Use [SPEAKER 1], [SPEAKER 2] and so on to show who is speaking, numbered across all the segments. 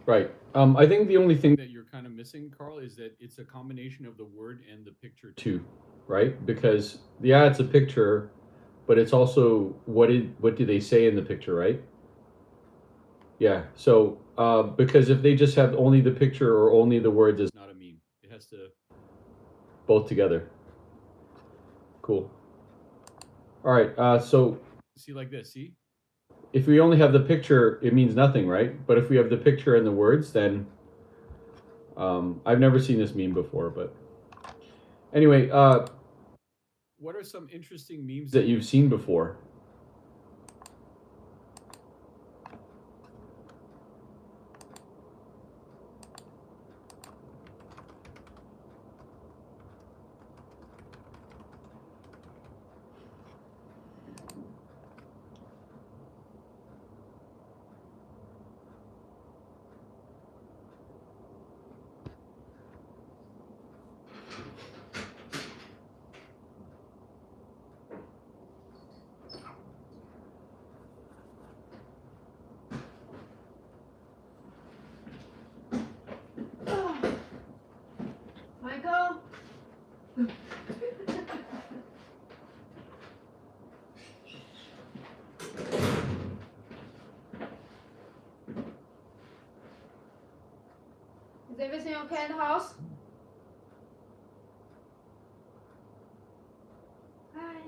[SPEAKER 1] Right. I think the only thing that you're kind of missing, Carl, is that it's a combination of the word and the picture too, right? Because yeah, it's a picture, but it's also what do they say in the picture, right? Yeah. So because if they just have only the picture or only the words, it's not a meme. It has to both together. Cool. All right. So see like this. See, if we only have the picture, it means nothing, right? But if we have the picture and the words, then I've never seen this meme before, but anyway, what are some interesting memes that you've seen before?
[SPEAKER 2] Michael? Is everything okay in the house? Hi.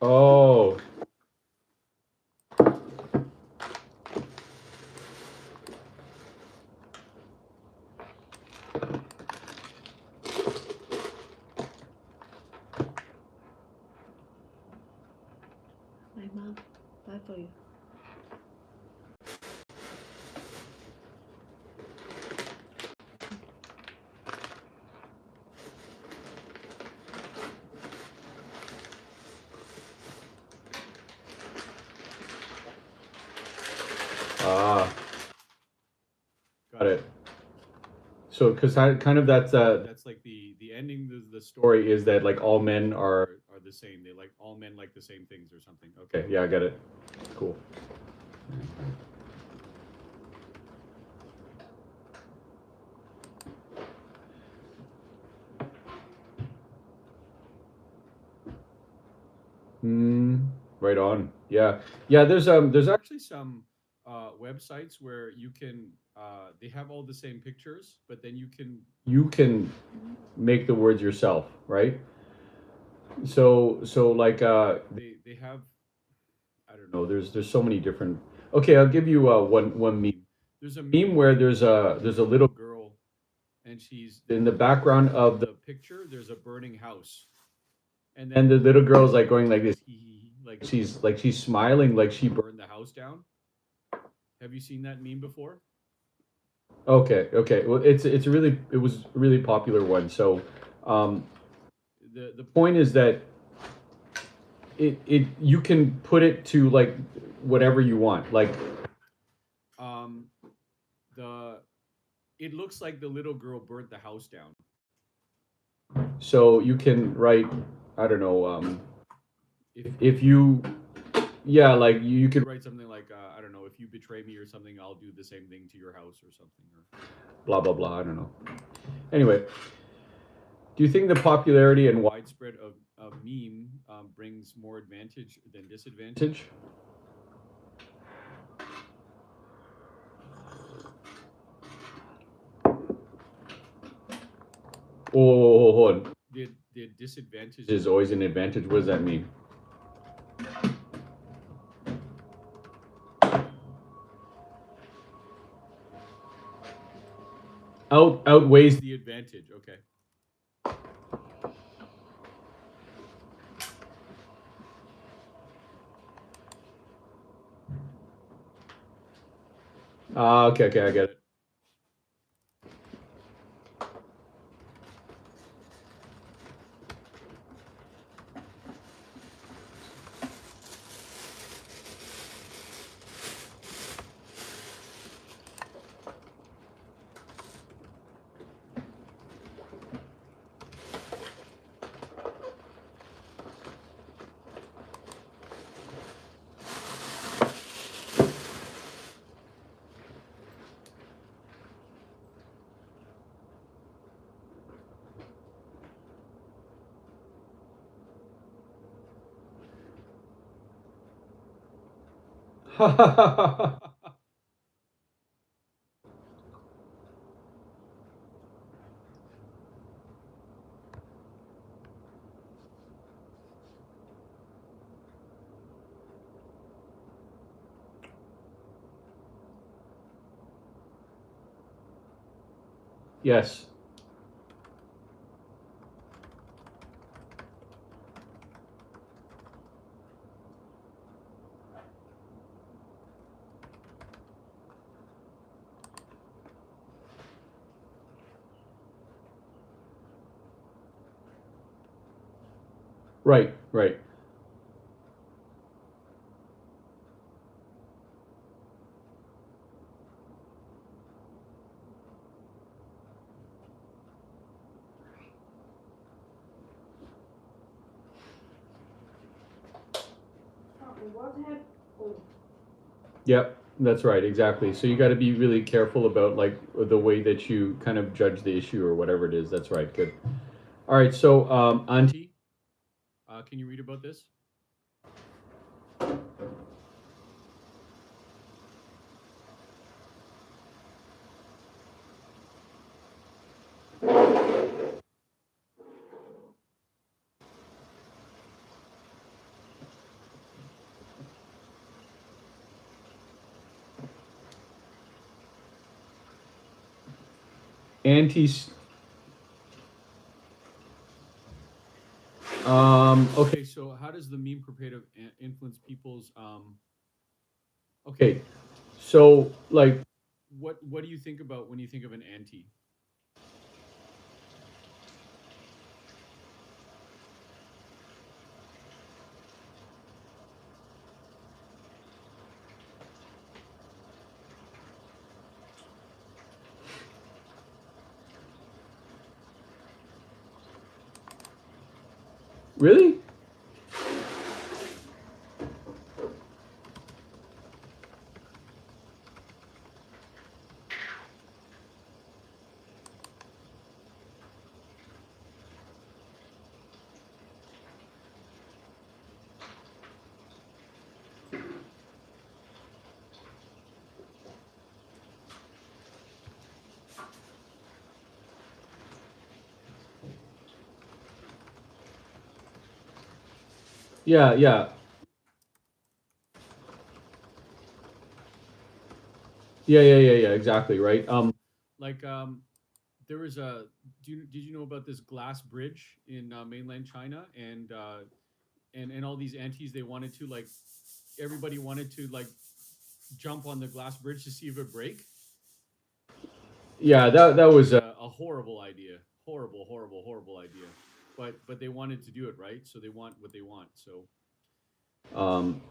[SPEAKER 1] Oh,
[SPEAKER 2] My mom, bye for you.
[SPEAKER 1] ah, got it. So, because kind of that's like the ending. The story is that like all men are the same. They like all men like the same things or something. Okay, yeah, I get it. Cool. Mm, right on. Yeah, yeah. There's actually some websites where you can they have all the same pictures, but then you can make the words yourself, right? So like they have I don't know. There's so many different. Okay, I'll give you one meme. There's a meme where there's a little girl and she's in the background of the picture. There's a burning house, and then the little girl's like going like this, hee, hee, hee, like she's smiling, like she burned the house down. Have you seen that meme before? Okay, okay. Well, it was a really popular one. So, um, the point is that it you can put it to like whatever you want. Like, um, the it looks like the little girl burnt the house down. So you can write, I don't know, if you yeah, like you could write something like I don't know, if you betray me or something, I'll do the same thing to your house or something, or blah blah blah. I don't know. Anyway, do you think the popularity and widespread of meme brings more advantage than disadvantage? Oh, hold on. The disadvantage is always an advantage. What does that mean? Outweighs the advantage. Okay. Ah, okay, okay, I get it. Yes. Right, right.
[SPEAKER 2] What happened? Oh.
[SPEAKER 1] Yep, that's right, exactly. So you got to be really careful about like the way that you kind of judge the issue or whatever it is. That's right. Good. All right. So, Auntie, can you read about this? Aunties. Okay. So, how does the meme creative influence people's? Okay. So, like, what do you think about when you think of an auntie? Really? Yeah. Yeah. Yeah. Yeah. Yeah. Yeah. Exactly. Right. Like, there was a. Did you know about this glass bridge in mainland China and all these aunties they wanted to like everybody wanted to like jump on the glass bridge to see if it break. Yeah, that was a horrible idea. Horrible, horrible, horrible idea. But they wanted to do it, right? So they want what they want. So um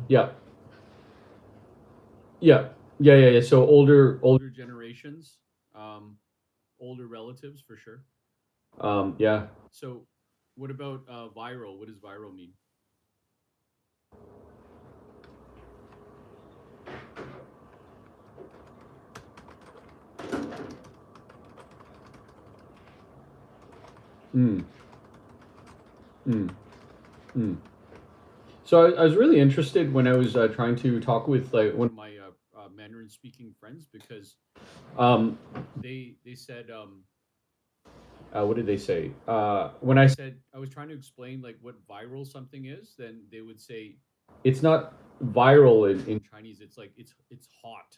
[SPEAKER 1] yeah. Yeah. Yeah, yeah, yeah. So older generations, um older relatives for sure. Yeah. So what about viral? What does viral mean? Mm. Mm. Mm. So I was really interested when I was trying to talk with like one of my Mandarin speaking friends because um, they said what did they say when I said I was trying to explain like what viral something is, then they would say it's not viral in Chinese. It's like it's hot.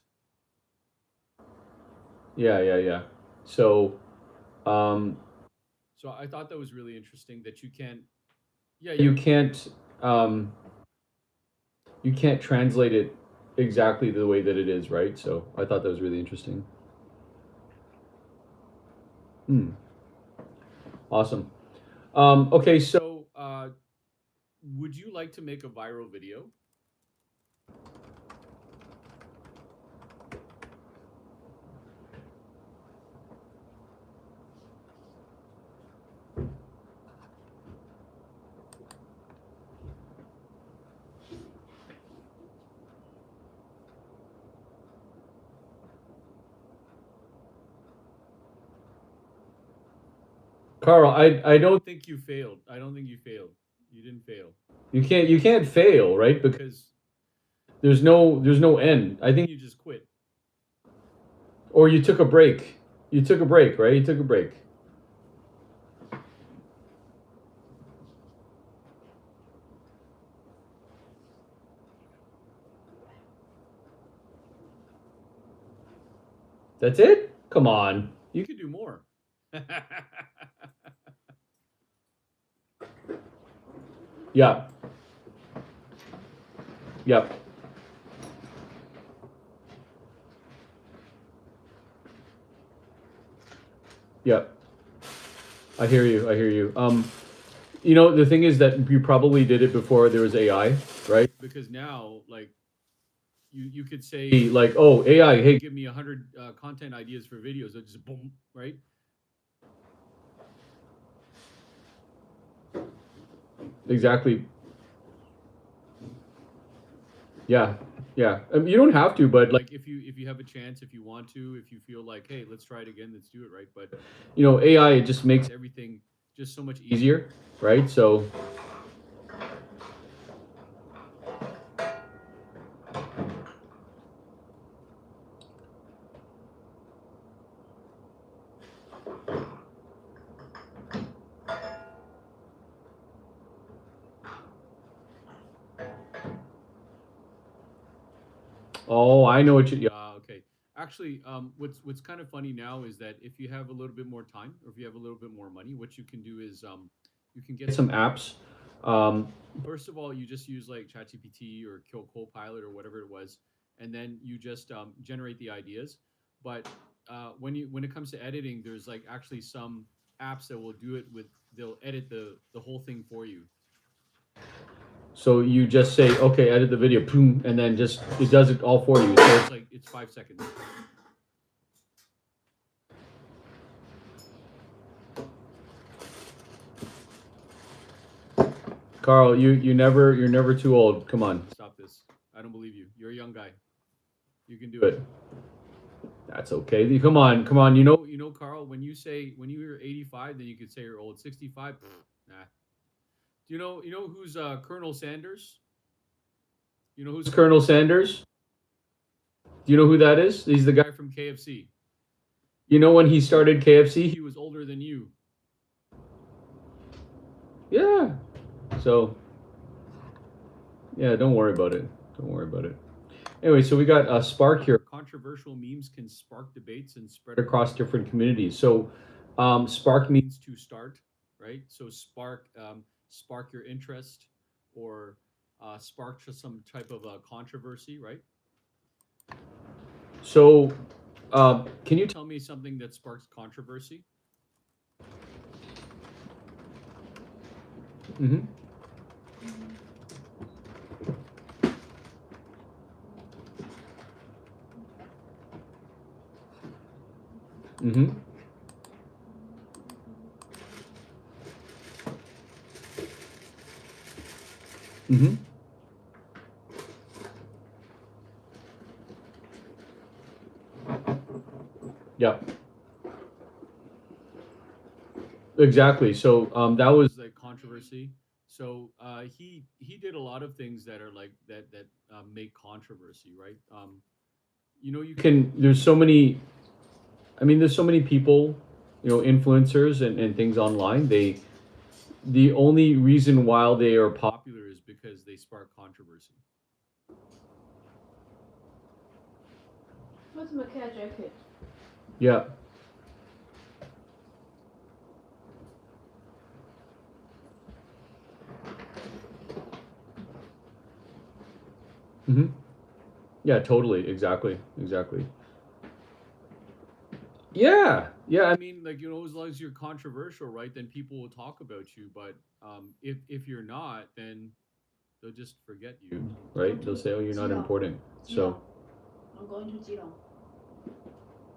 [SPEAKER 1] Yeah, yeah, yeah. So, um, so I thought that was really interesting that you can't, yeah, um, you can't translate it exactly the way that it is, right? So I thought that was really interesting. Hmm. Awesome. Okay, so would you like to make a viral video? Carl, I don't think you failed. I don't think you failed. You didn't fail. You can't fail, right? Because there's no end. I think you just quit. Or you took a break. You took a break, right? You took a break. That's it? Come on. You could do more. Yeah. Yep. Yep. I hear you. I hear you. The thing is that you probably did it before there was AI, right? Because now, like, you could say like, oh, AI, hey, give me 100 content ideas for videos. It just boom, right? Exactly. Yeah. Yeah. You don't have to, but like if you have a chance, if you want to, if you feel like, hey, let's try it again, let's do it, right? But AI, it just makes everything just so much easier, right? So, oh, I know what you. Yeah, okay. Actually, what's kind of funny now is that if you have a little bit more time, or if you have a little bit more money, what you can do is you can get some apps. Um, First of all, you just use like ChatGPT or Kill Copilot or whatever it was, and then you just generate the ideas. But when it comes to editing, there's like actually some apps that will do it with they'll edit the whole thing for you. So you just say, okay, edit the video, boom, and then just it does it all for you. So it's like it's 5 seconds. Carl, you're never too old. Come on, stop this. I don't believe you. You're a young guy. You can do it. That's okay. Come on, come on. Carl. When you're 85, then you could say you're old. 65, nah. Do you know who's Colonel Sanders? You know who's Colonel Sanders? Do you know who that is? He's the guy from KFC. When he started KFC, he was older than you. Yeah. So yeah, don't worry about it. Don't worry about it. Anyway, so we got Spark here. Controversial memes can spark debates and spread across different communities. So, spark means to start, right? So spark your interest, or spark to some type of controversy, right? So, can you tell me something that sparks controversy? Mm-hmm. Mm-hmm. Mm-hmm. Yeah. Exactly. So that was like controversy. So he did a lot of things that are like that make controversy, right? You can. There's so many. I mean, there's so many people, influencers and things online. The only reason why they are popular is because they spark controversy.
[SPEAKER 2] What's my cat jacket?
[SPEAKER 1] Yeah. Hmm. Yeah, totally. Exactly. Exactly. Yeah. Yeah. I mean, like, as long as you're controversial, right, then people will talk about you. But if you're not, then they'll just forget you,
[SPEAKER 2] Go
[SPEAKER 1] right? They'll
[SPEAKER 2] to
[SPEAKER 1] say, "Oh, you're not
[SPEAKER 2] Geelong.
[SPEAKER 1] important." So,
[SPEAKER 2] Geelong. I'm going to Geelong.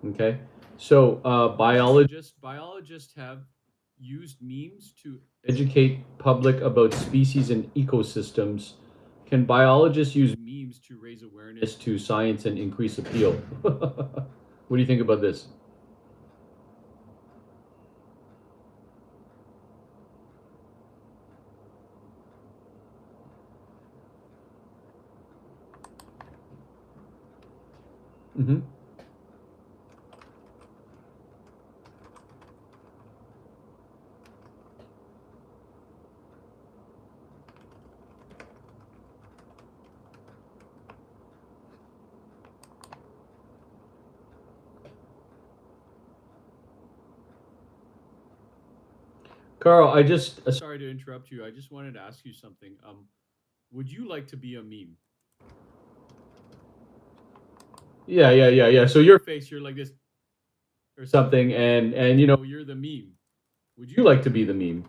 [SPEAKER 1] okay. So, biologists have used memes to educate public about species and ecosystems. Can biologists use memes to raise awareness to science and increase appeal? What do you think about this? Hmm. Carl, I just sorry to interrupt you. I just wanted to ask you something. Would you like to be a meme? Yeah, yeah, yeah, yeah. So your face, you're like this or something, and you're the meme. Would you like to be the meme?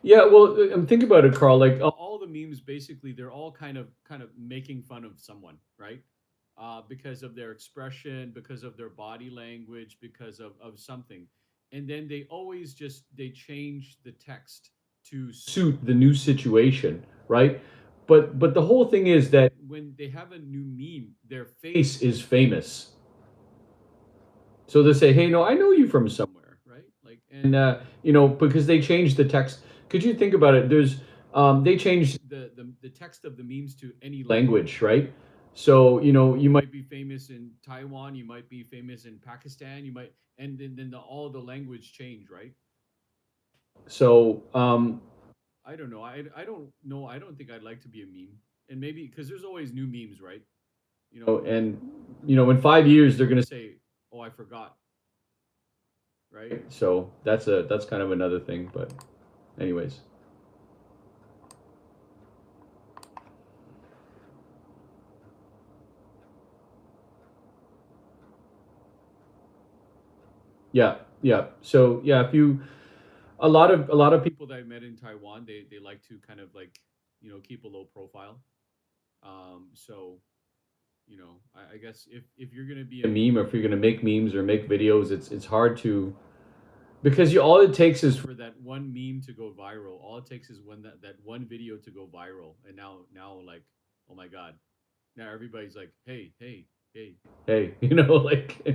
[SPEAKER 1] Yeah, well, I'm thinking about it, Carl. Like all the memes, basically, they're all kind of making fun of someone, right? Because of their expression, because of their body language, because of something, and then they always just they change the text to suit the new situation, right? But the whole thing is that when they have a new meme, their face is famous, so they say, "Hey, no, I know you from somewhere, right?" Like, and because they changed the text. Could you think about it? They changed the text of the memes to any language, right? So you might be famous in Taiwan, you might be famous in Pakistan, you might, and then all the language change, right? So I don't know. I don't know. I don't think I'd like to be a meme, and maybe because there's always new memes, right? And in 5 years they're gonna say, "Oh, I forgot," right? So that's kind of another thing. But anyways, yeah, yeah. So yeah, if you a lot of people that I met in Taiwan, they like to kind of like keep a low profile. So I guess if you're gonna be a meme or if you're gonna make memes or make videos, it's hard to because all it takes is for that one meme to go viral. All it takes is that one video to go viral, and now like, oh my god, now everybody's like, hey, hey, hey, hey,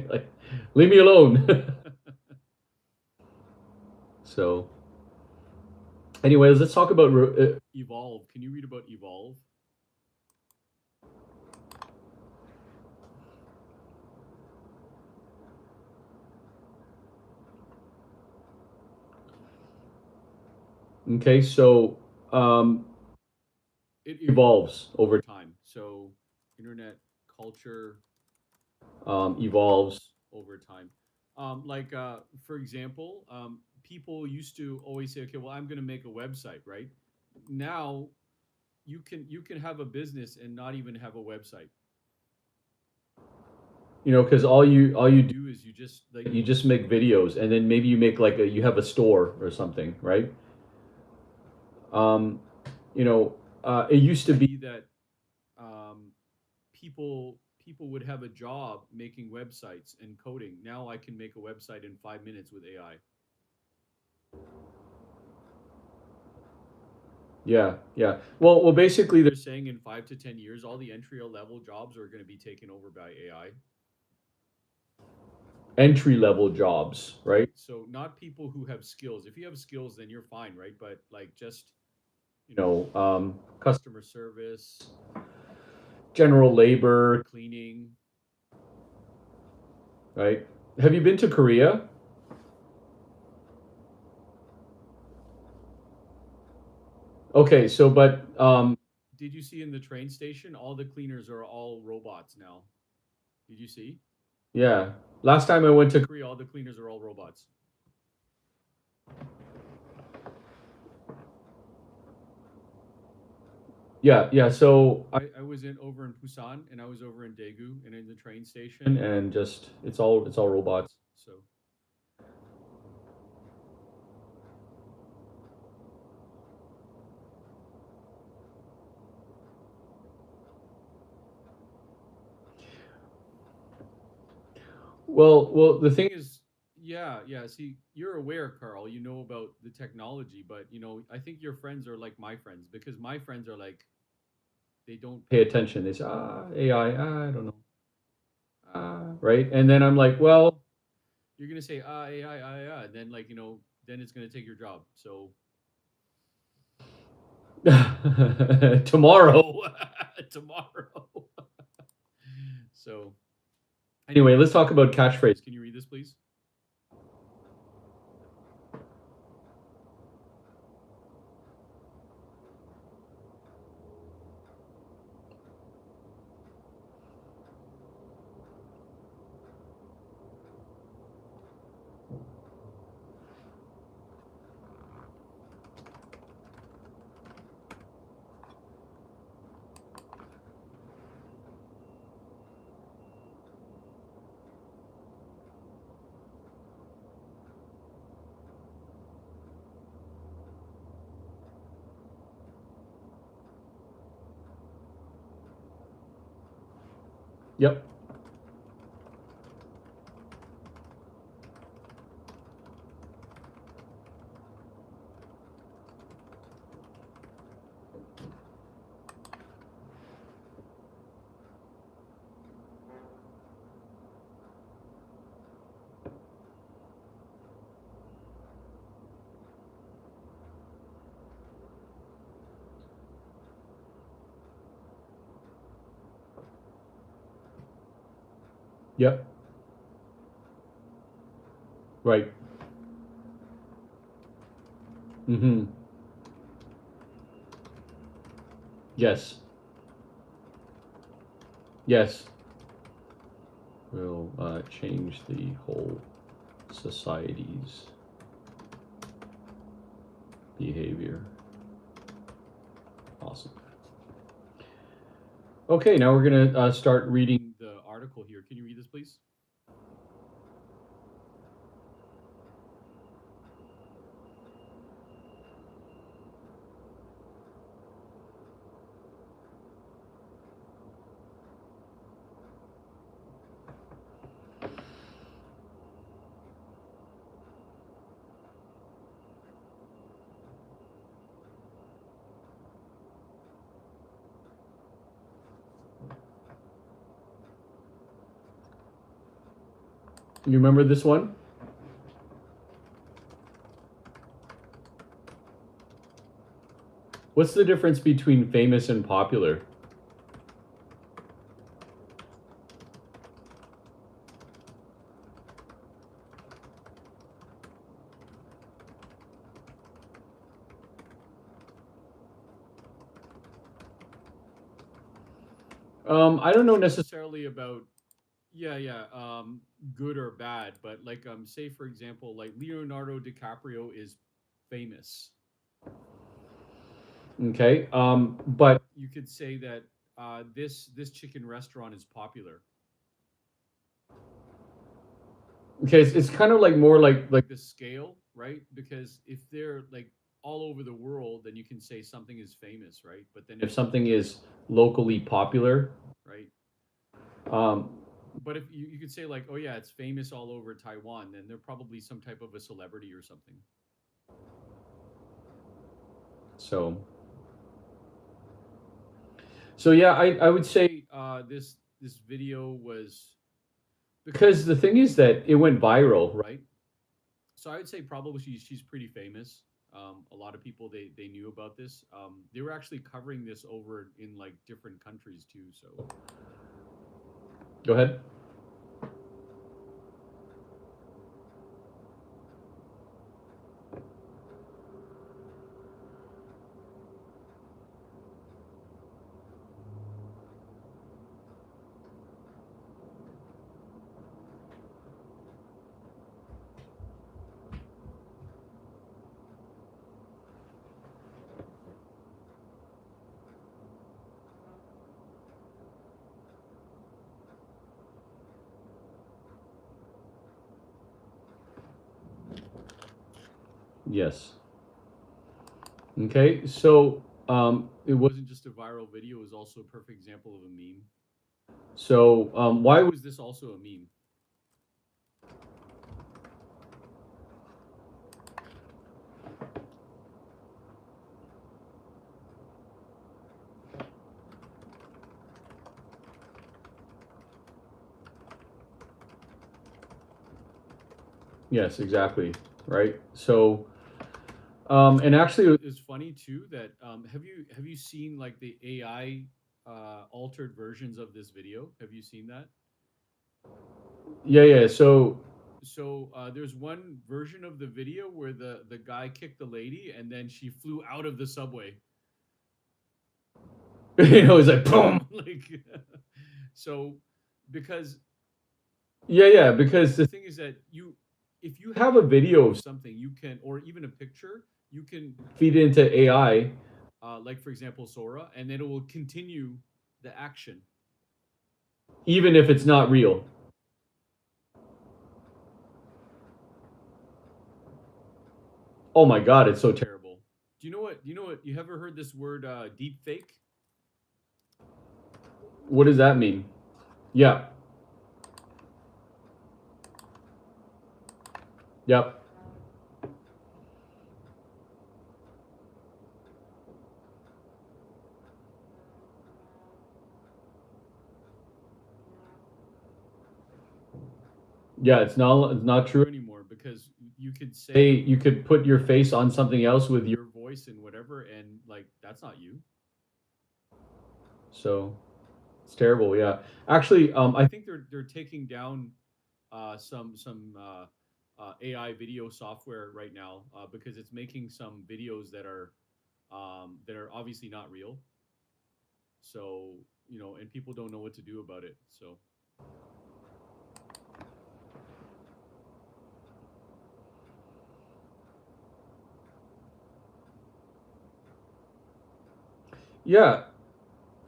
[SPEAKER 1] like leave me alone. So, anyways, let's talk about evolve. Can you read about evolve? Okay, so um, it evolves over time. So internet culture evolves over time. For example, people used to always say, okay, well, I'm going to make a website, right? Now you can have a business and not even have a website. Because all you do is you just make videos, and then maybe you have a store or something, right? Um, it used to be that um, people would have a job making websites and coding. Now I can make a website in 5 minutes with AI. Yeah, yeah. Well, basically, they're saying in 5 to 10 years, all the entry level jobs are going to be taken over by AI. entry level jobs, right? So not people who have skills. If you have skills, then you're fine, right? But like just customer service, general labor, cleaning, right? Have you been to Korea? Okay, so but did you see in the train station all the cleaners are all robots now? Did you see? Yeah. Last time I went to Korea, all the cleaners are all robots. Yeah, yeah. So I was in over in Busan and I was over in Daegu and in the train station and just it's all robots. So well, the thing is, yeah, yeah. See, you're aware, Carl. You know about the technology, but I think your friends are like my friends because my friends are like they don't pay attention. They say, AI, I don't know, right? And then I'm like, well, you're gonna say, AI, and then then it's gonna take your job. So tomorrow, tomorrow. So anyway, let's talk about catchphrase. Can you read this, please? Yep. Yep. Right. Mm-hmm. Yes. Yes. Will change the whole society's behavior. Awesome. Okay, now we're going to start reading the article here. Can you read this, please? You remember this one? What's the difference between famous and popular? I don't know necessarily about yeah, good or bad, but like say for example, like Leonardo DiCaprio is famous. Okay. But you could say that this chicken restaurant is popular. Okay, it's kind of like more like the scale, right? Because if they're like all over the world, then you can say something is famous, right? But then if something is locally popular, right? Um, but if you could say like, oh yeah, it's famous all over Taiwan, then they're probably some type of a celebrity or something. So so yeah, I would say this video was because the thing is that it went viral, right? So I would say probably she's pretty famous. A lot of people they knew about this. They were actually covering this over in like different countries too. So go ahead. Yes. Okay. So it wasn't just a viral video; it was also a perfect example of a meme. So why was this also a meme? Yes, exactly. Right. So and actually, it's funny too that have you seen like the AI altered versions of this video? Have you seen that? Yeah, yeah. So there's one version of the video where the guy kicked the lady and then she flew out of the subway. It's like boom, like so because yeah, yeah, because the thing is that you if you have a video of something, you can or even a picture, you can feed it into AI, like for example Sora, and then it will continue the action even if it's not real. Oh my god, it's so terrible. Do you know what? Do you know what? You ever heard this word deep fake? What does that mean? Yeah. Yep. Yeah, it's not true anymore because you could say you could put your face on something else with your voice and whatever, and like that's not you. So it's terrible. Yeah, actually, I think they're taking down some AI video software right now because it's making some videos that are obviously not real. So and people don't know what to do about it. So yeah,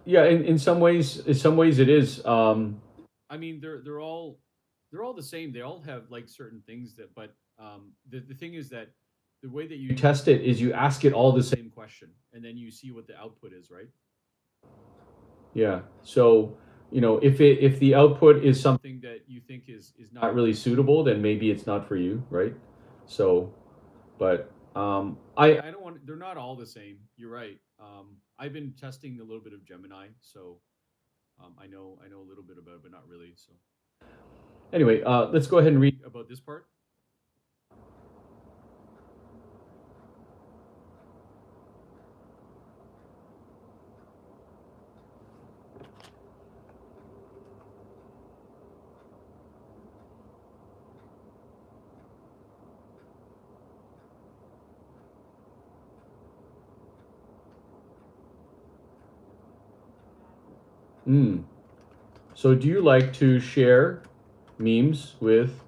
[SPEAKER 1] yeah. In some ways, it is. I mean, they're all the same. They all have like certain things that, but the thing is that the way that you test it is you ask it all the same question, and then you see what the output is, right? Yeah. So, if the output is something that you think is not really suitable, then maybe it's not for you, right? So, but I don't want. They're not all the same. You're right. I've been testing a little bit of Gemini, so I know a little bit about it, but not really. So anyway, let's go ahead and read about this part. Mm. So, do you like to share memes with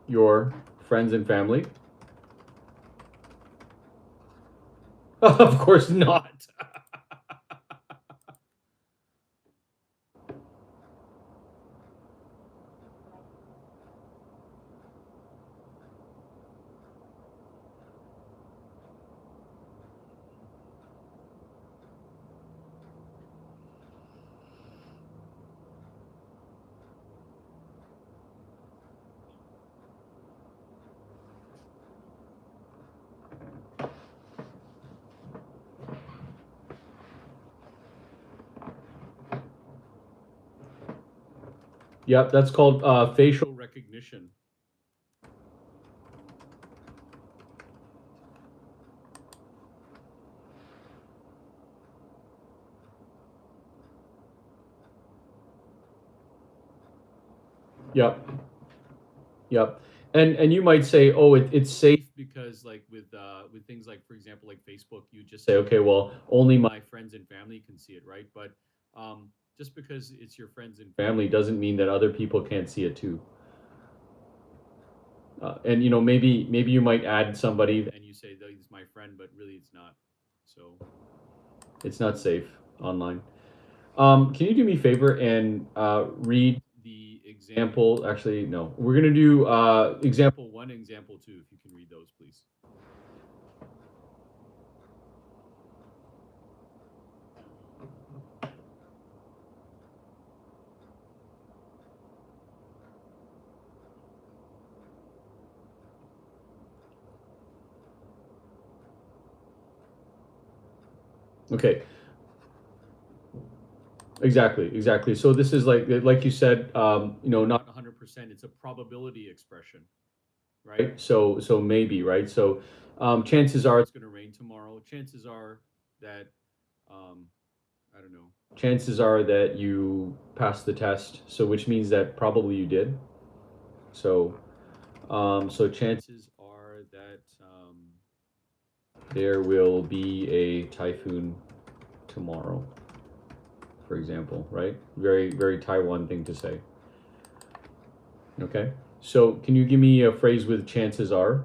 [SPEAKER 1] your friends and family? Of course not. Yep, that's called facial recognition. Yep. Yep. And you might say, oh, it's safe because like with things like, for example, like Facebook, you just say, okay, well, only my friends and family can see it, right? But just because it's your friends and family doesn't mean that other people can't see it too. And maybe you might add somebody and you say that he's my friend, but really it's not. So it's not safe online. Can you do me a favor and read the example? Actually, no. We're gonna do example one, example two. If you can read those, please. Okay. Exactly. Exactly. So this is like you said, not 100%. It's a probability expression, right? So maybe, right? So chances are it's going to rain tomorrow. Chances are that um, I don't know. Chances are that you passed the test. So which means that probably you did. So so chances are that there will be a typhoon tomorrow, for example, right? Very, very Taiwan thing to say. Okay. So can you give me a phrase with chances are?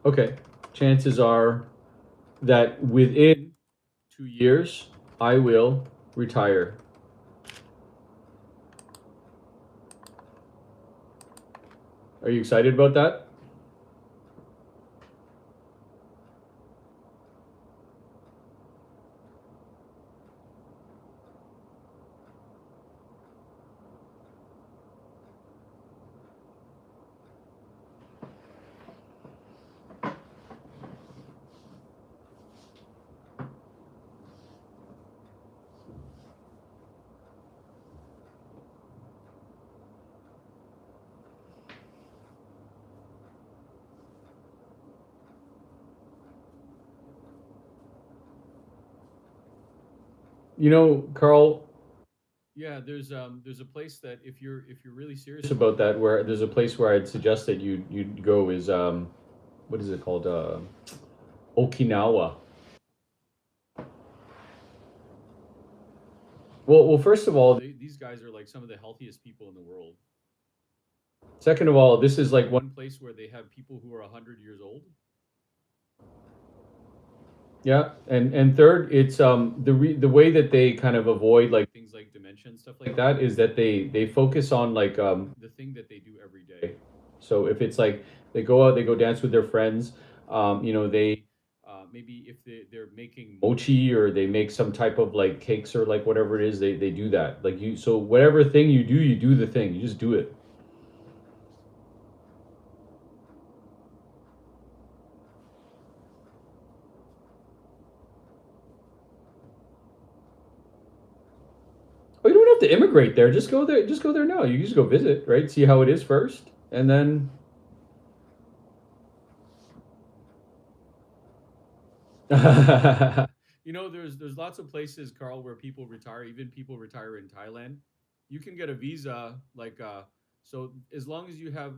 [SPEAKER 1] Okay. Chances are that within 2 years, I will retire. Are you excited about that? Carl, yeah, there's a place that if you're really serious about that, where there's a place where I'd suggest that you'd go is what is it called? Okinawa. Well, first of all, these guys are like some of the healthiest people in the world. Second of all, this is like one place where they have people who are 100 years old. Yeah, and third, it's the way that they kind of avoid like things like dementia and stuff like that is that they focus on like the thing that they do every day. So if it's like they go out, they go dance with their friends, they maybe if they're making mochi or they make some type of like cakes or like whatever it is, they do that. Like you, so whatever thing you do the thing. You just do it. Oh, you don't have to immigrate there. Just go there. Just go there now. You just go visit, right? See how it is first, and then there's lots of places, Carl, where people retire. Even people retire in Thailand. You can get a visa, like so as long as you have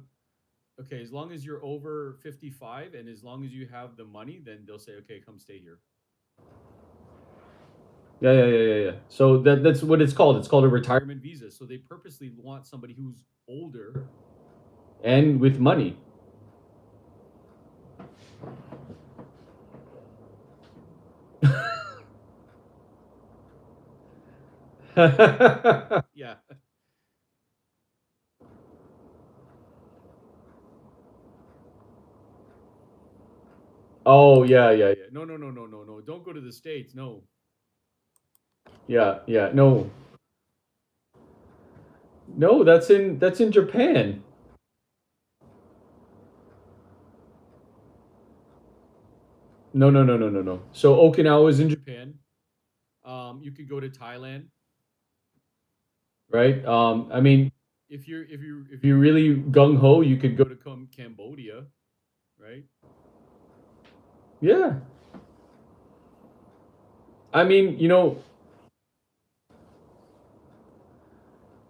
[SPEAKER 1] okay, as long as you're over 55 and as long as you have the money, then they'll say, okay, come stay here. Yeah. So that's what it's called. It's called a retirement visa. So they purposely want somebody who's older and with money. Yeah. Oh yeah. No. Don't go to the States. No. Yeah. No. No, that's in Japan. No, no, no, no, no, no. So Okinawa is in Japan. You could go to Thailand, right? I mean, if you're really gung ho, you could go to Cambodia, right? Yeah. I mean,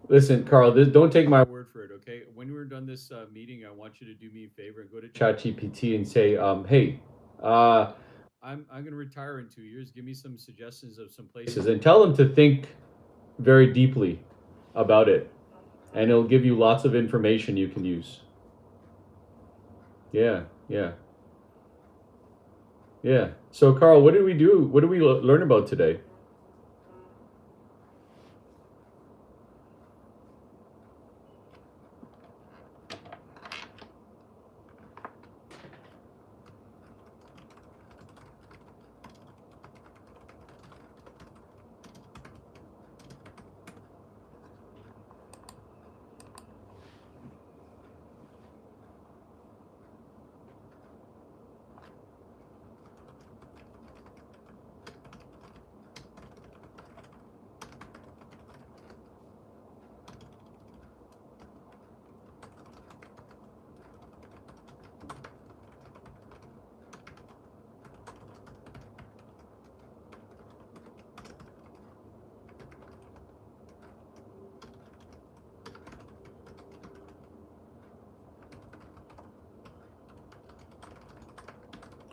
[SPEAKER 1] listen, Carl, don't take my word for it, okay? When we're done this meeting, I want you to do me a favor and go to ChatGPT and say, hey, uh, I'm going to retire in 2 years. Give me some suggestions of some places, and tell them to think very deeply about it, and it'll give you lots of information you can use. Yeah, yeah, yeah. So, Carl, what did we do? What did we learn about today?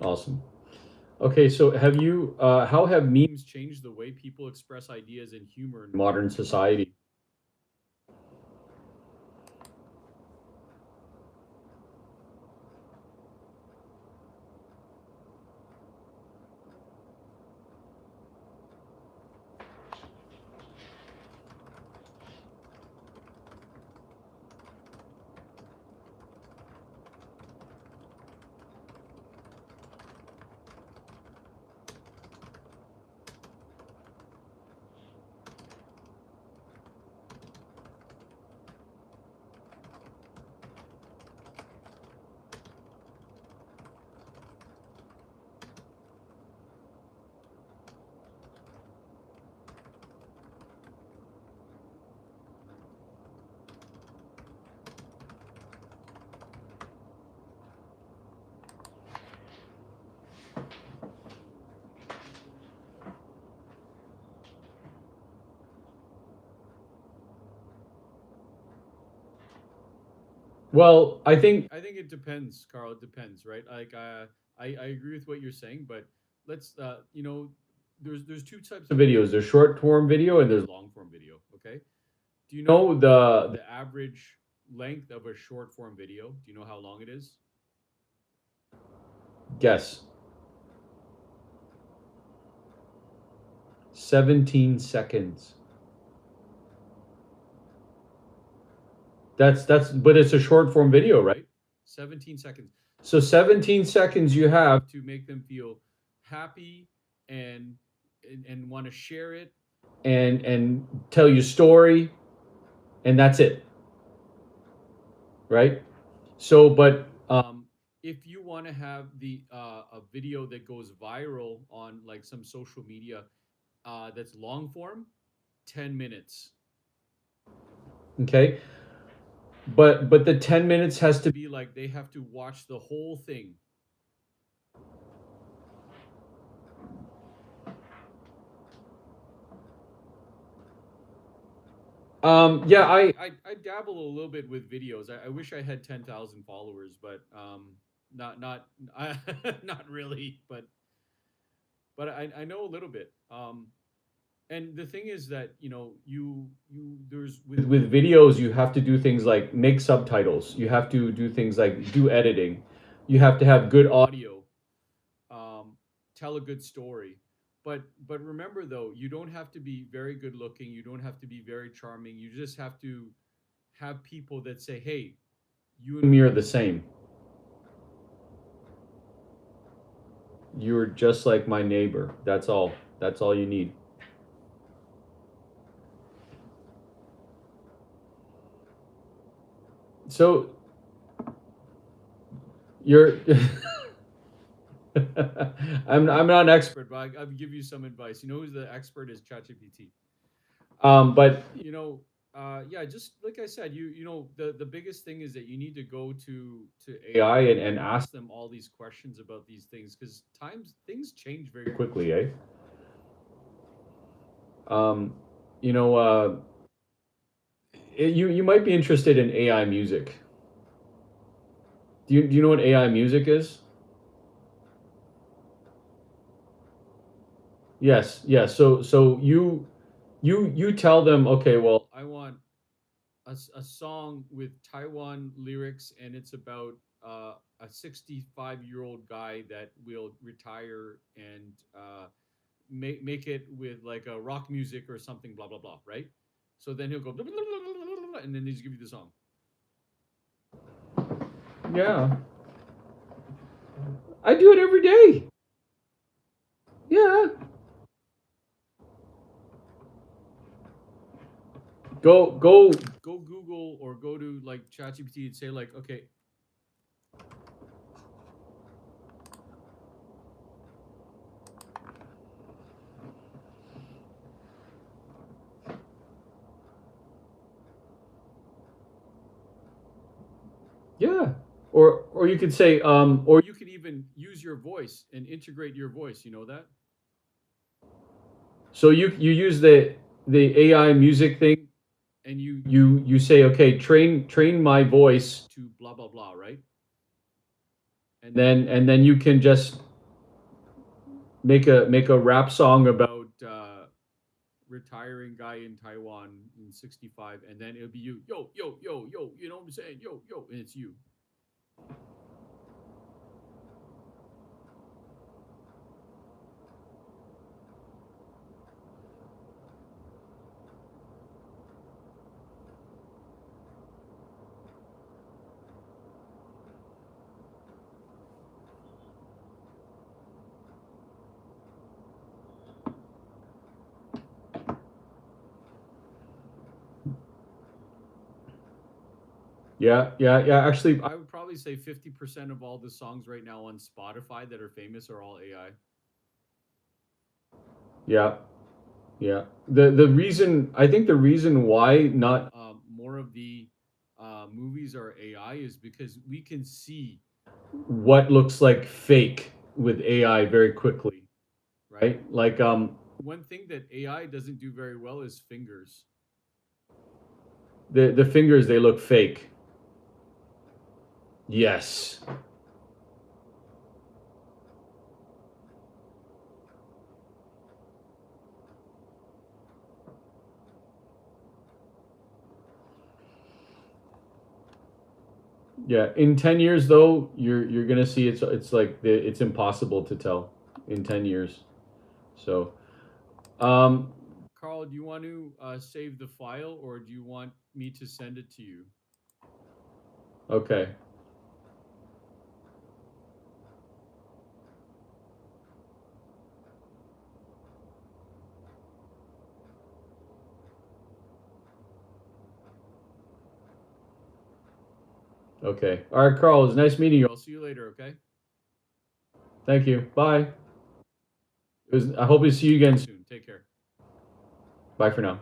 [SPEAKER 1] Awesome. Okay, so how have memes changed the way people express ideas and humor in modern society? Well, I think it depends, Carl. It depends, right? Like I agree with what you're saying, but let's there's two types of videos. There's short form video and there's long form video. Okay. Do you know the average length of a short form video? Do you know how long it is? Guess. 17 seconds. But it's a short form video, right? 17 seconds. So 17 seconds you have to make them feel happy and and want to share it and tell you story, and that's it, right? So, but if you want to have the a video that goes viral on like some social media that's long form, 10 minutes. Okay, but the 10 minutes has to be like they have to watch the whole thing. Yeah, I dabble a little bit with videos. I wish I had 10,000 followers, but not I, not really. But I know a little bit. And the thing is that you there's with videos you have to do things like make subtitles. You have to do things like do editing. You have to have good audio. Tell a good story. But remember though, you don't have to be very good looking. You don't have to be very charming. You just have to have people that say, "Hey, you and me are the same. You're just like my neighbor." That's all. That's all you need. So you're I'm not an expert, but I'll give you some advice. You know who's the expert is ChatGPT. But yeah, just like I said, the biggest thing is that you need to go to AI and ask them all these questions about these things because times things change very quickly, eh? Um, you know, you might be interested in AI music. Do you know what AI music is? Yes, yes. So you tell them, okay, well, I want a song with Taiwan lyrics, and it's about a 65-year-old guy that will retire and make it with like a rock music or something, blah blah blah, right? So then he'll go, blah, blah, blah, blah, blah, blah, and then he's give you the song. Yeah, I do it every day. Yeah, go Google or go to like ChatGPT and say like, okay, yeah. Or you could say, or you could even use your voice and integrate your voice. You know that? So you use the AI music thing, and you say, okay, train my voice to blah blah blah, right? And then you can just make a rap song about retiring guy in Taiwan in 65, and then it'll be you, yo yo yo yo, you know what I'm saying, yo yo, and it's you. Yeah, yeah, yeah. Actually, I would probably say 50% of all the songs right now on Spotify that are famous are all AI. Yeah, yeah. The reason I think the reason why not more of the movies are AI is because we can see what looks like fake with AI very quickly, right? Like one thing that AI doesn't do very well is fingers. The fingers, they look fake. Yes. Yeah. In 10 years though, you're gonna see it's like it's impossible to tell in 10 years. So um Carl, do you want to save the file or do you want me to send it to you? Okay. Okay. All right, Carl, it's nice meeting you. I'll see you later, okay? Thank you. Bye. I hope to see you again soon. Take care. Bye for now.